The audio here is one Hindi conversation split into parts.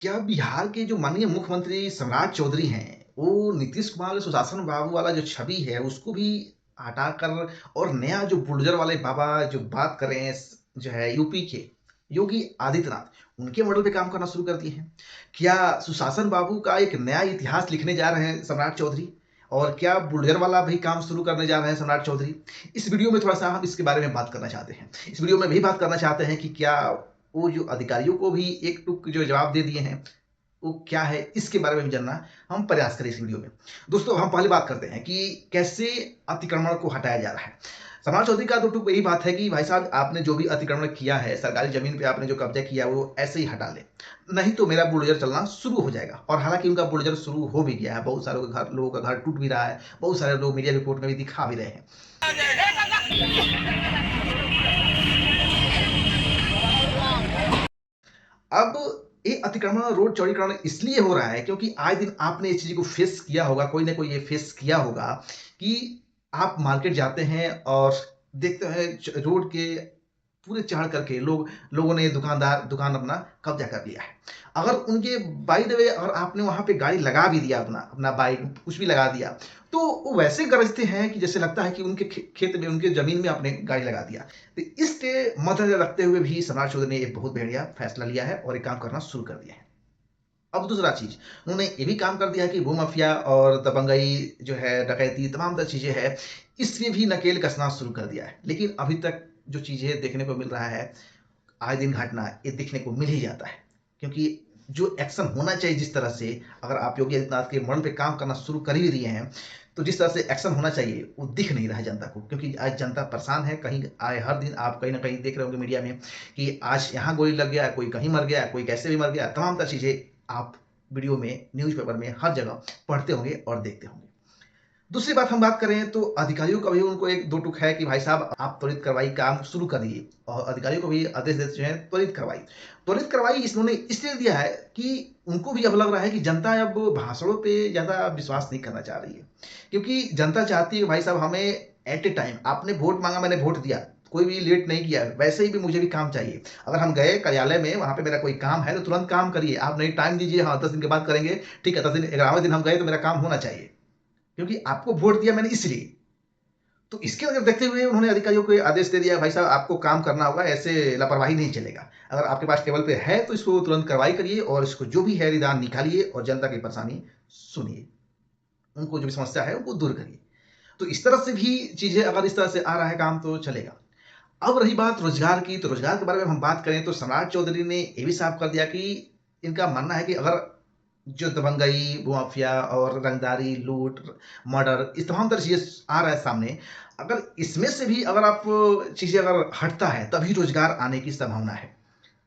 क्या बिहार के जो माननीय मुख्यमंत्री सम्राट चौधरी हैं, वो नीतीश कुमार सुशासन बाबू वाला जो छवि है, उसको भी हटाकर और नया जो बुलडोज़र वाले बाबा जो बात कर रहे हैं जो है यूपी के योगी आदित्यनाथ, उनके मॉडल पे काम करना शुरू कर दिए हैं। क्या सुशासन बाबू का एक नया इतिहास लिखने जा रहे हैं सम्राट चौधरी? और क्या बुलडोज़र वाला भी काम शुरू करने जा रहे हैं सम्राट चौधरी? इस वीडियो में थोड़ा-सा हम इसके बारे में बात करना चाहते हैं। इस वीडियो में भी बात करना चाहते हैं कि क्या वो जो अधिकारियों को भी एक टुक जो जवाब दे दिए हैं, वो क्या है इसके बारे में भी जानना हम प्रयास करें इस वीडियो में। दोस्तों हम पहले बात करते हैं कि कैसे अतिक्रमण को हटाया जा रहा है। समाज चौधरी का दो टूक यही बात है कि भाई साहब आपने जो भी अतिक्रमण किया है, सरकारी जमीन पे आपने जो कब्जा किया वो ऐसे ही हटा ले, नहीं तो मेरा बुलडोजर चलना शुरू हो जाएगा। और हालांकि उनका बुलडोजर शुरू हो भी गया है, बहुत सारे घर लोगों का घर टूट भी रहा है, बहुत सारे लोग मीडिया रिपोर्ट में भी दिखा भी रहे हैं। अब ये अतिक्रमण रोड चौड़ीकरण इसलिए हो रहा है क्योंकि आए दिन आपने इस चीज़ को फेस किया होगा, कोई ना कोई ये फेस किया होगा कि आप मार्केट जाते हैं और देखते हैं रोड के पूरे चढ़ करके लोगों ने दुकान अपना कब्जा कर लिया है। अगर उनके बाय द वे अगर आपने वहाँ पे गाड़ी लगा भी दिया, अपना अपना बाइक कुछ भी लगा दिया, तो वो वैसे गरजते हैं कि जैसे लगता है कि उनके खेत में, उनके ज़मीन में आपने गाड़ी लगा दिया। तो इसके मद्देनज़र रखते हुए भी सम्राट चौधरी ने एक बहुत बढ़िया फैसला लिया है और एक काम करना शुरू कर दिया है। अब दूसरा चीज़, उन्होंने ये भी काम कर दिया है कि भूमाफिया और दबंगई जो है, डकैती, तमाम तरह चीज़ें हैं, इसमें भी नकेल कसना शुरू कर दिया है। लेकिन अभी तक जो चीज़ें देखने को मिल रहा है, आए दिन घटना ये देखने को मिल ही जाता है। क्योंकि जो एक्शन होना चाहिए जिस तरह से, अगर आप योगी आदित्यनाथ के मॉडल पे काम करना शुरू कर ही दिए हैं, तो जिस तरह से एक्शन होना चाहिए वो दिख नहीं रहा है जनता को। क्योंकि आज जनता परेशान है, कहीं आए हर दिन आप कहीं ना कहीं देख रहे होंगे मीडिया में कि आज यहाँ गोली लग गया, कोई कहीं मर गया, कोई कैसे भी मर गया, तमाम तरह चीज़ें आप वीडियो में, न्यूज़पेपर में, हर जगह पढ़ते होंगे और देखते होंगे। दूसरी बात हम बात करें तो अधिकारियों का भी उनको एक दो टूक है कि भाई साहब आप त्वरित कार्रवाई काम शुरू करिए, और अधिकारियों को भी आदेश देते जो है त्वरित कार्रवाई इन्होंने इसलिए दिया है कि उनको भी अब लग रहा है कि जनता अब भाषणों पे ज़्यादा विश्वास नहीं करना चाह रही है। क्योंकि जनता चाहती है भाई साहब हमें एट ए टाइम, आपने वोट मांगा मैंने वोट दिया, कोई भी लेट नहीं किया, वैसे ही भी मुझे भी काम चाहिए। अगर हम गए कार्यालय में, वहां पे मेरा कोई काम है तो तुरंत काम करिए, आप नहीं टाइम दीजिए, हाँ 10 दिन के बाद करेंगे, ठीक है 10 दिन, 11वें दिन हम गए तो मेरा काम होना चाहिए, क्योंकि आपको वोट दिया मैंने इसलिए। तो इसके नजर देखते हुए उन्होंने अधिकारियों को आदेश दे दिया, भाई साहब आपको काम करना होगा, ऐसे लापरवाही नहीं चलेगा। अगर आपके पास टेबल पे है तो इसको तुरंत कार्रवाई करिए और इसको जो भी है निदान निकालिए और जनता की परेशानी सुनिए, उनको जो भी समस्या है उनको दूर करिए। तो इस तरह से भी चीजें, अगर इस तरह से आ रहा है काम तो चलेगा। अब रही बात रोजगार की, तो रोजगार के बारे में हम बात करें तो सम्राट चौधरी ने ये भी साफ कर दिया कि इनका मानना है कि अगर जो दबंगई, माफिया और रंगदारी, लूट, मर्डर, इस तमाम तरह चीज़ें आ रहा है सामने, अगर इसमें से भी अगर आप चीज़ें अगर हटता है तभी रोजगार आने की संभावना है।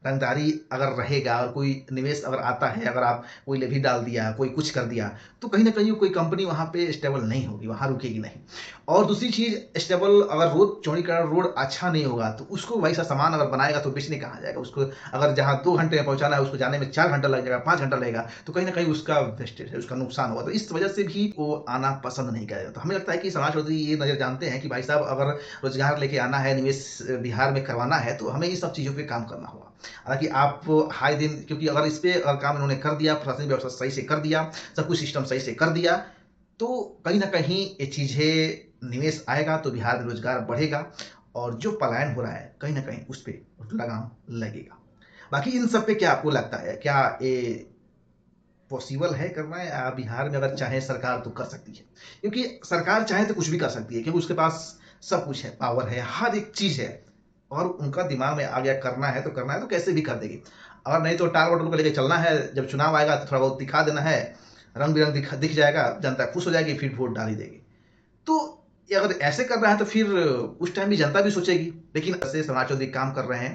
रंगदारी अगर रहेगा और कोई निवेश अगर आता है, अगर आप कोई लेवी डाल दिया, कोई कुछ कर दिया, तो कहीं ना कहीं कोई कंपनी वहां पे स्टेबल नहीं होगी, वहां रुकेगी नहीं। और दूसरी चीज, स्टेबल अगर रोड चौड़ीकरण, रोड अच्छा नहीं होगा तो उसको वैसा सामान अगर बनाएगा तो बेचने कहाँ जाएगा उसको? अगर जहाँ 2 घंटे में पहुंचाना है उसको जाने में 4 घंटा लग जाएगा, 5 घंटा लगेगा, तो कहीं ना कहीं उसका वेस्टेज है, उसका नुकसान होगा। तो इस वजह से भी वो आना पसंद नहीं करेगा। तो हमें लगता है कि समाज चौधरी ये नजर जानते हैं कि भाई साहब अगर रोजगार लेके आना है, निवेश बिहार में करवाना है, तो हमें इन सब चीज़ों पे काम करना होगा। हालांकि आप हाई दिन, क्योंकि अगर इस पे अगर काम इन्होंने कर दिया, प्रशासनिक व्यवस्था सही से कर दिया, सब कुछ सिस्टम सही से कर दिया, तो कहीं ना कहीं ये चीज़ें, निवेश आएगा तो बिहार में रोजगार बढ़ेगा और जो पलायन हो रहा है कहीं ना कहीं उस पर लगाम लगेगा। बाकी इन सब पे क्या आपको लगता है, क्या ये पॉसिबल है करना, या बिहार में अगर चाहे सरकार तो कर सकती है? क्योंकि सरकार चाहे तो कुछ भी कर सकती है, क्योंकि उसके पास सब कुछ है, पावर है, हर एक चीज है, और उनका दिमाग में आ गया करना है तो करना है तो कैसे भी कर देगी। और नहीं तो टाल वोटल को लेकर चलना है, जब चुनाव आएगा तो थोड़ा बहुत दिखा देना है, रंग बिरंग दिख जाएगा, जनता खुश हो जाएगी, फिर वोट डाल ही देगी। तो ये अगर ऐसे कर रहा है तो फिर उस टाइम भी जनता भी सोचेगी। लेकिन ऐसे समाज चौधरी काम कर रहे हैं,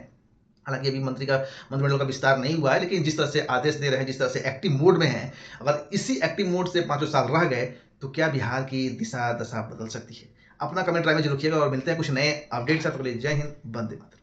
हालांकि अभी मंत्रिमंडल का विस्तार नहीं हुआ है, लेकिन जिस तरह से आदेश दे रहे हैं, जिस तरह से एक्टिव मोड में है, अगर इसी एक्टिव मोड से 5 साल रह गए तो क्या बिहार की दिशा दशा बदल सकती है? अपना कमेंट राय में जरूर रखिएगा और मिलते हैं कुछ नए अपडेट साथ। जय हिंद, वंदे मातरम।